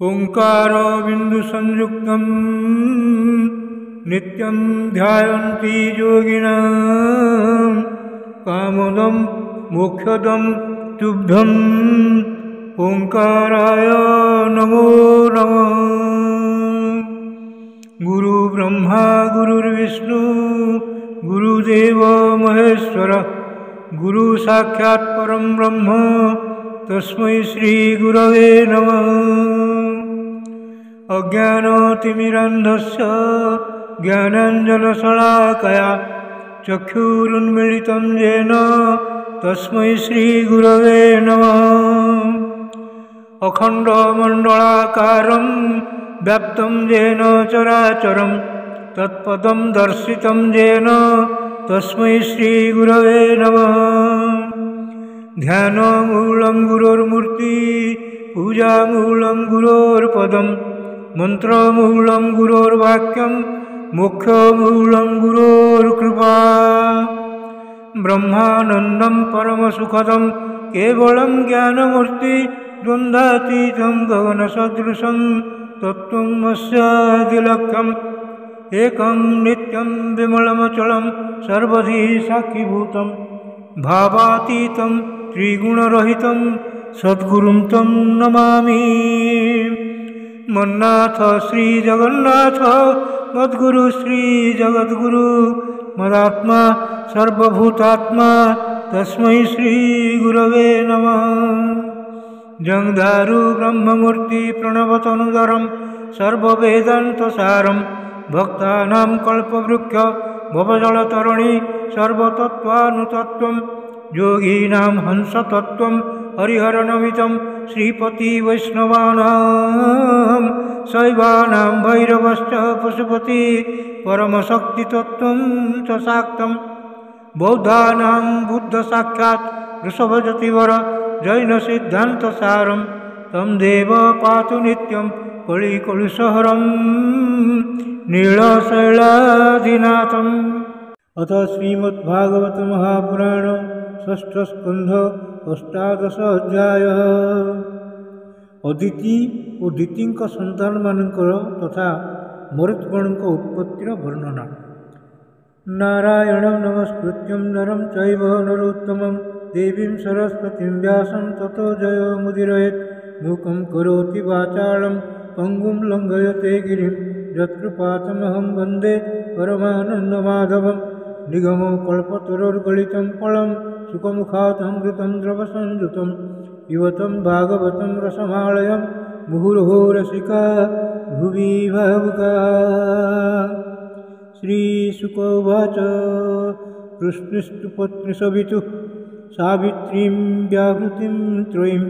ओंकारो बिंदु संयुक्तं नित्यं ध्यायन्ति योगिनः कामदं मोक्षदं तुभ्यं ओंकाराय नमो नमः। गुरु ब्रह्मा गुरुर्विष्णु गुरुदेव महेश्वर गुरु साक्षात् परं ब्रह्म तस्मै श्री गुरवे नमः। अज्ञानतिमिरान्धस्य ज्ञानाञ्जनशलाकया चक्षुरुन्मीलितं येन तस्मै श्री गुरवे नमः। अखण्डमण्डलाकारं व्याप्तं येन चराचरं तत्पदं दर्शितं येन तस्मै श्री गुरवे नमः। ध्यानमूलं गुरोर्मूर्ति पूजामूलं गुरोर्पदं मंत्रमूलं गुरोर्वाक्यं मोक्षमूलं गुरोर्कृपा। ब्रह्मानन्दं परमसुखदं केवलं ज्ञानमूर्ति द्वन्द्वातीतं गगनसदृशं तत्त्वम् अस्यादिलक्ष्यम् एकं नित्यं विमलमचलं सर्वधी साक्षीभूतं भावातीतं त्रिगुणरहितं सद्गुरुं तं नमामि। मन्नाथ श्री जगन्नाथ मद्गुरु श्री जगद्गुरु मदात्मा सर्वभूतात्मा तस्मै श्री गुरवे नमः। जंधारु ब्रह्ममूर्ति प्रणवतनुधरं सर्ववेदान्तसारं भक्तानां कल्पवृक्ष भवजलतरणी सर्वतत्त्वानुतत्त्वं योगीनां हंसतत्त्वं हरिहरनमितं श्रीपति वैष्णवानां शैवानां भैरवश्च पशुपति परमशक्तितत्त्वं च शाक्तं बौद्धानां बुद्धसाक्षात् वृषभजतिवर जैनसिद्धान्तसारं तं देव पातु नित्यं कलिकलुषहरं नीलशैलाधिनाथम्। अथ श्रीमद्भागवत महापुराण षष्ठ स्कंध अष्टादश अध्याय। अदिति और दितिंक संतान मानकर तथा मरुत्गणों उत्पत्तिर वर्णना। नारायणं नमस्कृत्यं नरं चैव नरोत्तमं देवीं सरस्वतीं व्यासं ततो जयमुदीरयेत्। मूकं करोति वाचालं पंगुं लङ्घयते गिरिं यत्कृपातमहं वन्दे परमानन्दमाधवं। निगमो कल्पतरोर्गलितं फलं सुखमुखादमृतं द्रवसंयुतं पिबतं भागवतं रसमालयं मुहुर्मुहुः रसिका भुवि भावुकाः। श्रीशुक उवाच कृष्णस्तुपत्नीसवितुः सावित्रीं व्याहृतिं त्रयीम्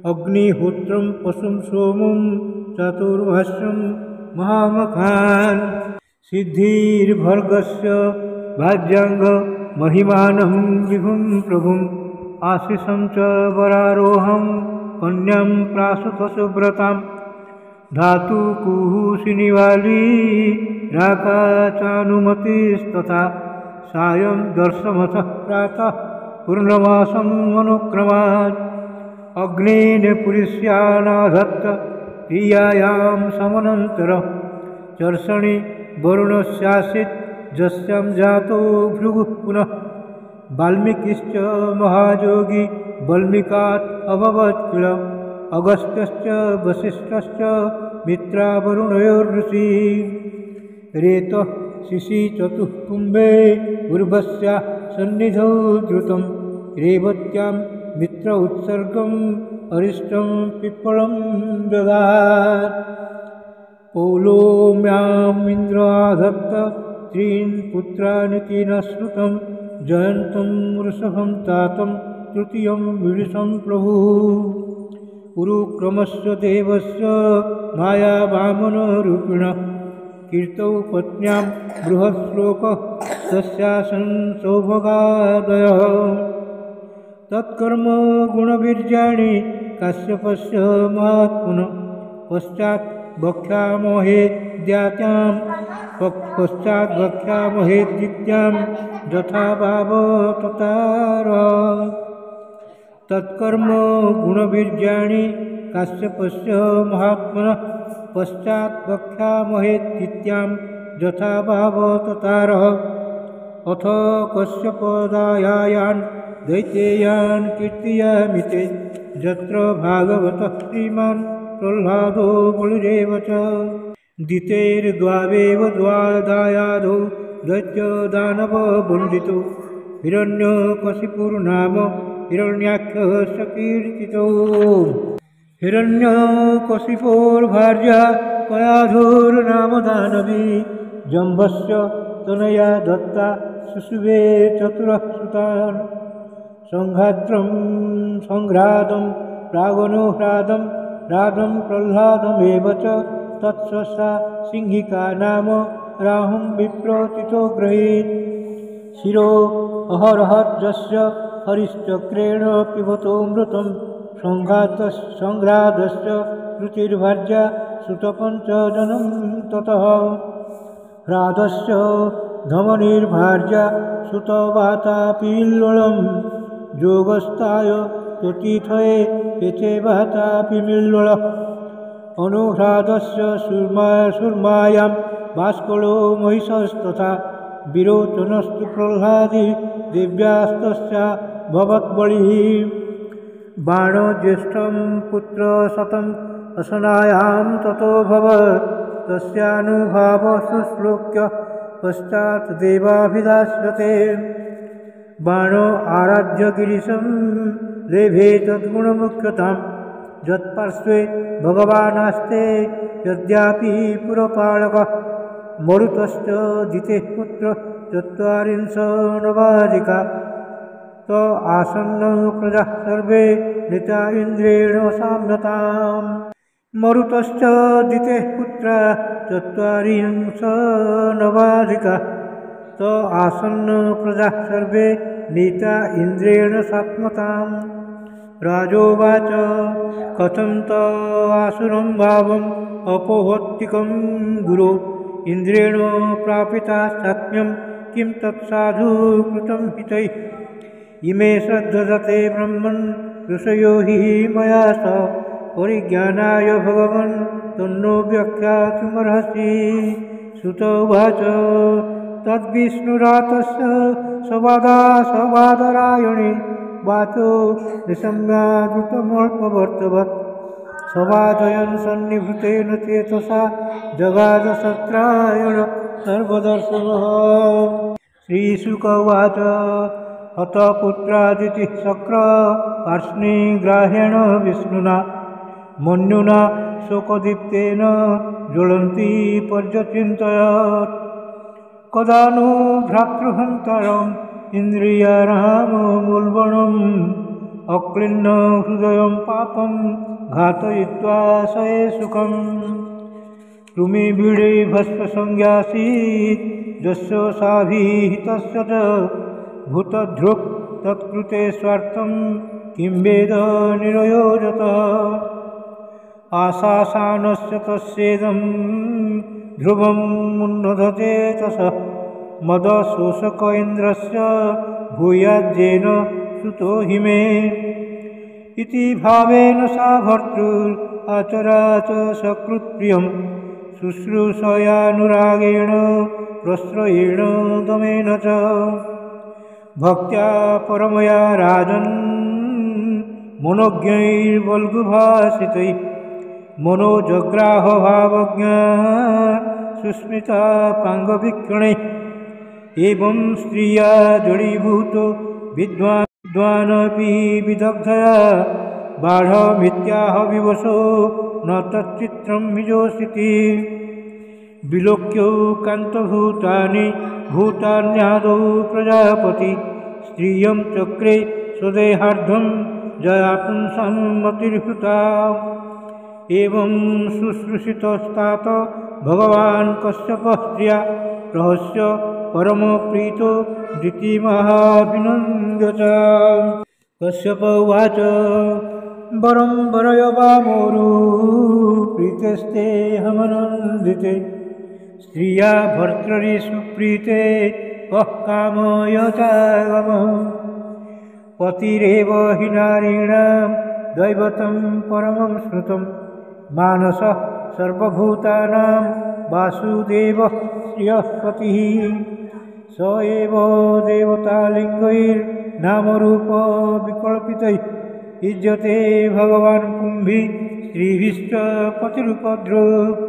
अग्निहोत्रं पशुं सोमं चातुर्मास्यं महामखान्। सिद्धिर्भर्गस्य भाज्याङ्ग महिमानं विभुं प्रभुम् आशिषं च वरारोहं कन्यां प्रासुतसुव्रतां। धातुकुहुसिनिवाली राका चानुमतिस्तथा सायं दर्शमतः प्रातः पूर्णमासं अनुक्रमात्। अग्नेन पुरुष्यानाधत्त प्रियायां समनन्तर चर्षणि वरुणस्यासीत् यस्यां जातो भृगुः पुनः। वाल्मीकिश्च महायोगी वल्मीकात् अभवत् किल अगस्त्यश्च वसिष्ठश्च मित्रावरुणयोर्ऋषि। रेतः शिशिचतुः कुम्भे उर्वश्या सन्निधौ द्रुतं रेवत्यां मित्र उत्सर्गं अरिष्टं पिप्पलं ददात्। पौलोम्याम् इन्द्र आधत्त त्रीन् पुत्रानिति न श्रुतं जयन्तं वृषभं तातं तृतीयं विडिशं प्रभुः। उरुक्रमस्य देवस्य मायावामनरूपिणः कीर्तौ पत्न्यां बृहश्लोकः तस्यासन् सौभगादयः। तत्कर्म गुणवीर्याणि काश्यपस्य महात्मनः पश्चात् वक्ष्यामहे विद्यात्यां पश्चाद्वक्ष्यामहेद्विद्यां यथा भावो तथारः। तत्कर्म गुणवीर्याणि काश्यपस्य महात्मनः पश्चाद्वक्ष्यामहेद्विद्यां यथा भावो तथारः। अथ कश्यपदायान् दैतेयान् कीर्तयामि ते यत्र भागवतः श्रीमान् प्रह्लादो बलिरेव च। दितेर्द्वावेव द्वादायादौ दैत्यदानववन्दितो हिरण्यकशिपुर्नाम हिरण्याख्यः स कीर्तितो। हिरण्यकशिपोर्भार्या कयाधुर्नाम दानवी जम्भस्य तनया दत्ता सुषुवे चतुरः सुतान्। संघात्रं संघ्रादं प्रागनुह्रादं रादं प्रह्लादमेव च तत्स्वसा सिंहिका नाम राहुं विप्रोचितो गृहीत्। शिरो अहरहद्यस्य हरिश्चक्रेण पिबतोऽमृतं संघ्रादस्य रुचिर्भार्या सुतपञ्चजनं ततः। ह्रादस्य धमनिर्भार्या सुतवातापिल्लोळं योगस्ताय त्वतीथये पेचे वातापिमिल्लोळः। अनुह्रादस्य सुर्मायां भास्करो महिषस्तथा विरोचनस्तु प्रह्लादि दिव्यास्तस्या भवद्बलिः। बाणज्येष्ठं पुत्रशतम् असनायां ततोऽभवत् तस्यानुभावशुश्लोक्य पश्चात् देवाभिधास्यते। बाणो आराध्य गिरिशं लेभे तद्गुणमुख्यतां यत्पार्श्वे भगवानास्ते यद्यापि पुरपालकः। मरुतश्च जितेः पुत्र चत्वारिंशन्नवाधिका त आसन्न प्रजाः सर्वे नीता इन्द्रेण साम्यताम्। मरुतश्च जितेः पुत्र चत्वारिंशन्नवाधिका त आसन्न प्रजाः सर्वे नीता इन्द्रेण सात्मताम्। राजोवाच कथं त आसुरं भावम् अपोहत्तिकं गुरो इन्द्रेण प्रापिता सात्म्यं किं तत्साधु कृतं हितैः। इमे श्रद्धते ब्रह्मन् ऋषयो हि मया सह परिज्ञानाय भगवन् तन्नो व्याख्यातुमर्हसि। सुत उवाच तद्विष्णुरातस्य सवादरायणे वाचो निशम्यादृतमल्पवर्तवत् सवादयन् सन्निभृतेन चेतसा जगादसत्रायण सर्वदर्शनः। श्रीशुक उवाच हतपुत्रादितिः शक्र पार्ष्णिग्राह्येण विष्णुना मन्युना शोकदीप्तेन ज्वलन्ती पर्यचिन्तयत्। कदा नु भ्रातृहन्तरम् इन्द्रियाराममुल्बणम् अक्लिन्न हृदयं पापं घातयित्वा सये सुखम्। कृमिभिडे भस्मसंज्ञासीत् यस्य साभिहितस्य च भूतधृक् तत्कृते स्वार्थं किं वेद निरयोजतः। आशासानस्य तस्येदं ध्रुवं मुन्नधते तसः मदशोषक इन्द्रस्य भूयाज्येन सुतो हि मे। इति भावेन सा भर्तृराचराच सकृत्प्रियं शुश्रूषयानुरागेण प्रश्रयेण दमेन च। भक्त्या परमया राजन् मनोज्ञैर्वल्गुभाषितैः मनोजग्राहभावज्ञा सुस्मिता पाङ्गवीक्षणैः। एवं स्त्रिया जडीभूतो विद्वानपि विदग्धया बाढमित्याह विवशो न तच्चित्रं विजोषिति। विलोक्यो कान्तभूतानि भूतान्यादौ प्रजापति स्त्रियं चक्रे स्वदेहार्धं जया पुंसां मतिर्हृता। एवं शुश्रूषितस्तात भगवान् कश्यपः स्त्रिया रहस्य परमप्रीतो दितिमहाभिनन्द्य च। कश्यप उवाच वरं वरय वामोरु प्रीतेस्ते हमनन्दिते स्त्रिया भर्तरि सुप्रीते कः कामयतागमः पतिरेव हि नारीणां दैवतं परमं स्मृतं मानसः सर्वभूतानां वासुदेवः श्रियः पतिः स एव देवतालिङ्गैर्नामरूपविकल्पितैः युज्यते भगवान् कुम्भी स्त्रीभिश्च पतिरुपद्रुक्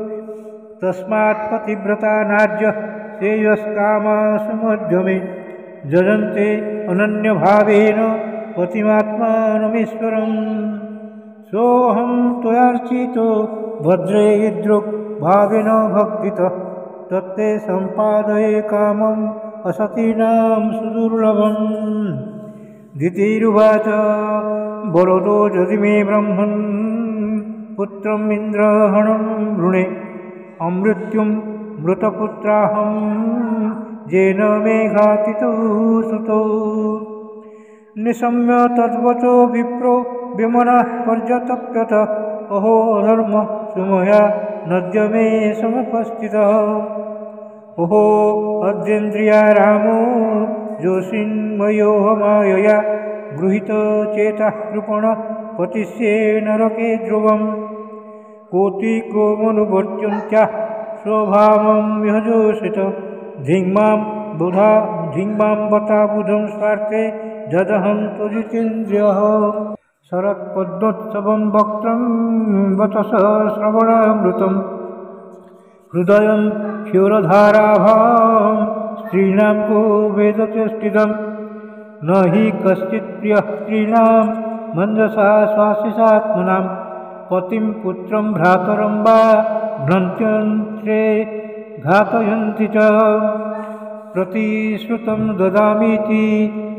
तस्मात् पतिव्रता नार्यः श्रेयस्कामसुमध्यमे जजन्ते अनन्यभावेन पतिमात्मानमीश्वरम् सोऽहं त्वयार्चितो भद्रे दृक् भावेन भक्तितः तत्ते सम्पादये कामम् असतीनां सुदुर्लभम् दितिरुवाच वरदो यदि मे ब्रह्मन् पुत्रम् इन्द्रहणं वृणे अमृत्युं मृतपुत्राहं येन मे घातितो सुतो निशम्य तद्वचो विप्रो विमनः पर्यतप्यत अहो अधर्म सुमया नद्य मे समुपस्थितः अहो अद्येन्द्रिया रामो जोषिन्मयो मायया गृहीतचेतः कृपण पतिष्ये नरके ध्रुवम् कोटिक्रोमनुवर्त्यन्त्याः स्वभावं विहजोषित धिङ्मां बता बुधं स्वार्थे जदहं त्वजितेन्द्रियः शरत्पद्मोत्सवं वक्त्रं वचस श्रवणामृतं हृदयं क्षीरधाराभां स्त्रीणां को वेदचेष्टितं न हि कश्चित् प्रियः स्त्रीणां मन्दसा स्वासिसात्मनां पतिं पुत्रं भ्रातरं वा भ्रन्त्यन्त्रे घातयन्ति च प्रतिश्रुतं ददामीति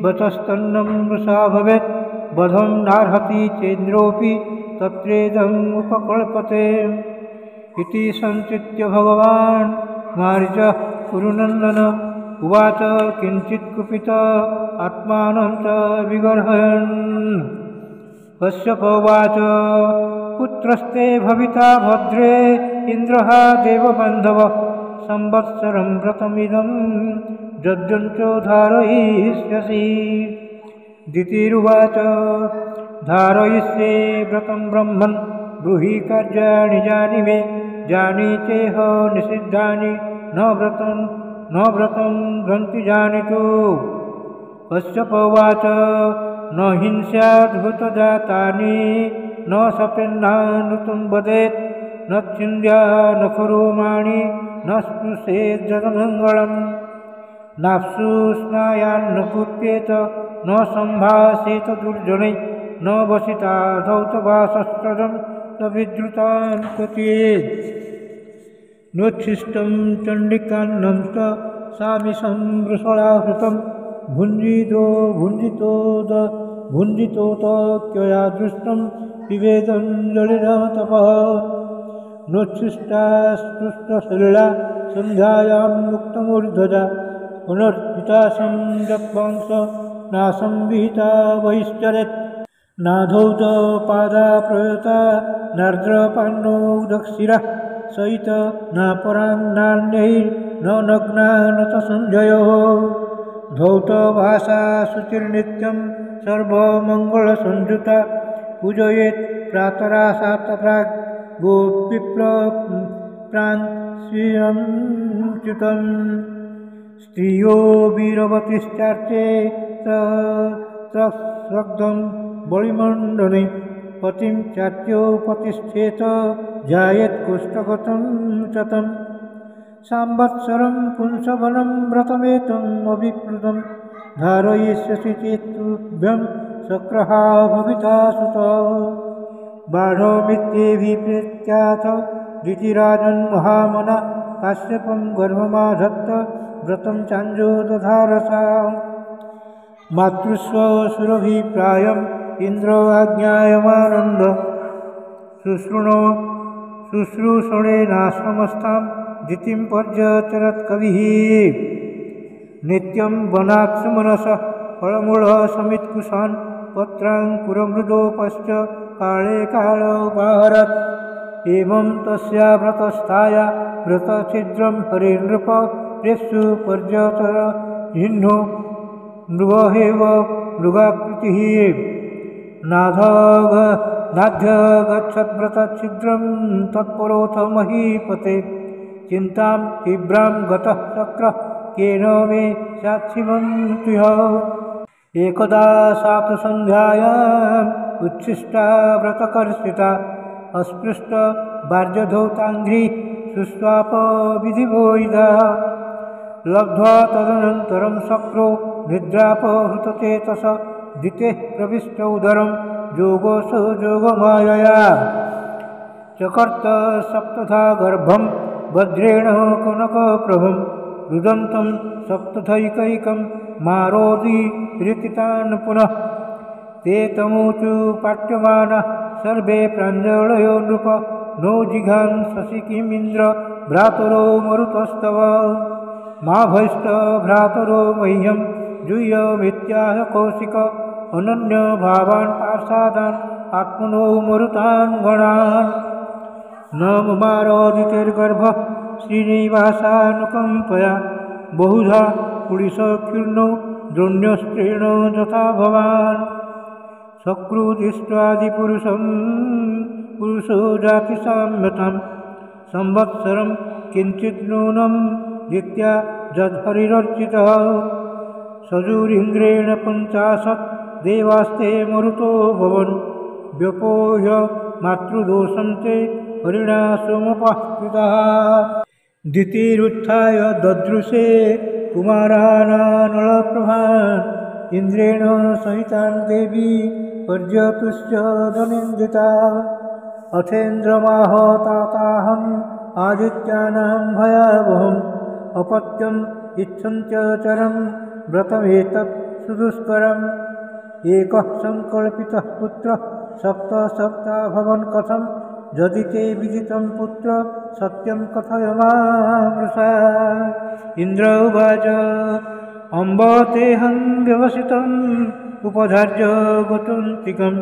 वचस्तन्नं वृषा भवेत् वधं नार्हति चेन्द्रोऽपि तत्रेदम् उपकल्पते इति संचित्य भगवान् मारीचः कुरुनन्दन उवाच किञ्चित् कुपित आत्मानं च विगर्हयन् कश्यप उवाच पुत्रस्ते भविता भद्रे इन्द्रः देवबान्धव संवत्सरं व्रतमिदं यज्ञञ्च धारयिष्यसि दितिरुवाच धारयिष्ये व्रतं ब्रह्मन् ब्रूहि कार्याणि जानि मे जानि चेह निषिद्धानि न व्रतं ग्रन्थि जानितु कश्यप उवाच न हिंस्याद्भुतजातानि न सपेन्नानृतं वदेत् न छिन्द्या न करोमाणि न स्पृशेज्जगमङ्गलम् नाप्सु स्नायान्न कुप्येत न सम्भाषेत दुर्जनैः न वसिता धौतवासस्त्रजं न विद्रुतान् क्वचेत् नोच्छिष्टं चण्डिकान्नं च सामिषं वृषणाहृतं भुञ्जितोतक्यया दृष्टं पिबेदञ्जलिना तपः नोच्छिष्टास्तुष्टशलीला सन्ध्यायां मुक्तमूर्धजा पुनर्पिता संजप्वांस नासं विहिता बहिश्चरेत् नाधौत पादा प्रयता नार्द्रपाण्डो दक्षिरः सहित नापरान्नान्यैर्न नग्ना न च सञ्जयोः धौतभाषा शुचिर्नित्यं सर्वमङ्गलसंयुता पूजयेत् प्रातरासात् प्राग् गोपिप्रान् स्वीयं च्युतं स्त्रियो वीरवतिश्चार्चे तस्रग्धं बलिमण्डने पतिं चात्योपतिष्ठेत जायेत् कुष्ठगतं च तं संवत्सरं पुंसवनं व्रतमेतम् अभिप्लुतं धारयिष्यसि चेत् तुभ्यं सक्रहा भविता सुतः बाढमित्येभिप्रेत्याथ दितिराजन् महामना काश्यपं गर्भमाधत्त व्रतं चाञ्जो दधारसा मातृस्वसुरभिप्रायम् इन्द्र आज्ञायमानन्द शुश्रूषणेनाश्रमस्थां दितिं पर्यचरत् कविः नित्यं वनात्सुमनसः फलमूलसमित्कुशान् पत्राङ्कुरमृदोपश्च काले कालोपाहरत् एवं तस्या व्रतस्थाया व्रतछिद्रं हरिनृप प्रेस्सु पर्यतर जिह्नो मृगहेव मृगाकृतिः नाध्य गच्छद्व्रतछिद्रं तत्परोऽथ महीपते चिन्तां तीव्रां गतः शक्रः केन मे साक्षिमन्त्रिह एकदा साप्तसन्ध्यायाम् उच्छिष्टा व्रतकर्षिता अस्पृष्ट वार्यधौताङ्घ्रि सुस्वाप विधिवोइदा लब्ध्वा तदनन्तरं शक्रो निद्रापहृतचेतस दिते प्रविष्ट उदरं जोगोऽस जोगमायया चकर्त सप्तधा गर्भं वज्रेण कनकप्रभं रुदन्तं सप्तधैकैकं मारोदि रितितान् पुनः ते तमूचु पाट्यमानः सर्वे प्राञ्जलयो नृप नो जिघान् शशि किमिन्द्र भ्रातरो मरुतस्तव मा भैष्ट भ्रातरो मह्यं जुह्यमित्याह कौशिक अनन्यभावान् पार्षादान् आत्मनो मरुतान् गणान् न ममारोदितेर्गर्भः श्रीनिवासानुकम्पया बहुधा पुलिसकीर्णो द्रोण्यस्त्रेण तथा भवान् सकृदिष्ट्वादिपुरुषं पुरुषो जातिसाम्यतां संवत्सरं किञ्चित् नूनं जित्या जद्धरिरर्चितः सजुरिन्द्रेण 50 देवास्ते मरुतो भवन् व्यपोह्य मातृदोषं ते हरिणा सोमपाकृतः दितिरुत्थाय ददृशे कुमारानानलप्रभान् इन्द्रेण सहितान् देवी पर्यतुश्च धनिन्दिता अथेन्द्रमाह ताताहम् आदित्यानां भयावहम् अपत्यम् इच्छन्त्यचरं व्रतमेतत् सुदुष्करम् एकः सङ्कल्पितः पुत्रः सप्त भवन् कथं यदि ते विदितं पुत्र सत्यं कथय मामृषा इन्द्र उवाच अम्ब तेऽहं व्यवसितम् उपधार्य गतुन्तिकं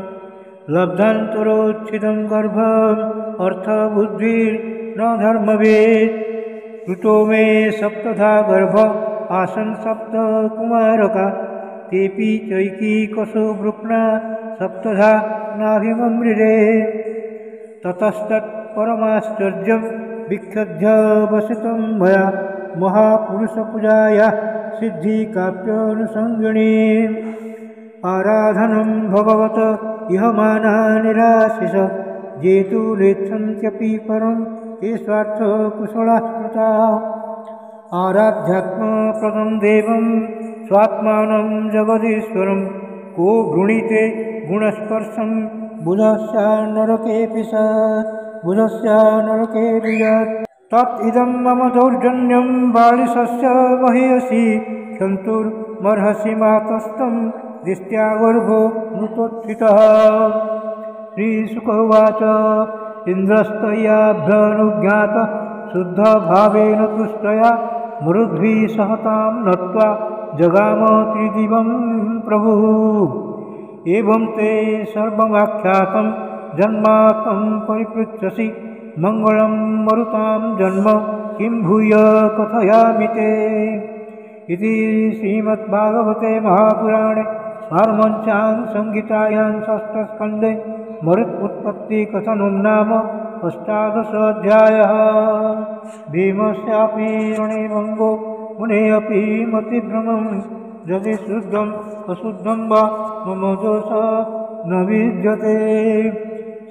लब्धान्तरोच्छिदं गर्भम् अर्थबुद्धिर्न धर्मवेत् कृतो मे सप्तधा गर्भ आसन् 7 कुमारका तेऽपि चैकीकसो वृक्ना सप्तधा नाभिममृरे ततस्तत्परमाश्चर्यं विक्षध्य वसितं मया महापुरुषपूजायाः सिद्धिकाप्यानुसङ्गिणी आराधनं भगवत इहमाना निराशिष जेतु लेच्छन्त्यपि परं ते स्वार्थकुशलाः कृताः आराध्यात्मप्रदं देवं स्वात्मानं जगदीश्वरं को वृणीते गुणस्पर्शं बुधस्य नरकेऽपि स बुधस्य नरके वियत् तत् इदं मम दौर्जन्यं बालिशस्य महीयसी क्षन्तुर्मर्हसि मातस्तं दिष्ट्या गर्भो मृतोत्थितः श्रीशुक उवाच इन्द्रस्तयाभ्यनुज्ञातः शुद्धभावेन तुष्टया मरुद्भिः सहतां नत्वा जगाम त्रिदिवं प्रभुः एवं ते सर्वमाख्यातं जन्मात्मं परिपृच्छसि मङ्गलं मरुतां जन्म किं भूय कथयामि ते इति श्रीमद्भागवते महापुराणे पारमहंस्यां संहितायां 6 स्कन्धे मरुत्पत्तिकथनं नाम 18 अध्यायः भीमस्यापि रणे भङ्गो मुनेऽपि मतिभ्रमं यदि शुद्धम् अशुद्धं वा मम दोषः न विद्यते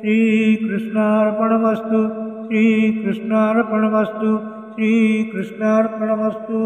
श्रीकृष्णार्पणमस्तु श्रीकृष्णार्पणमस्तु श्रीकृष्णार्पणमस्तु।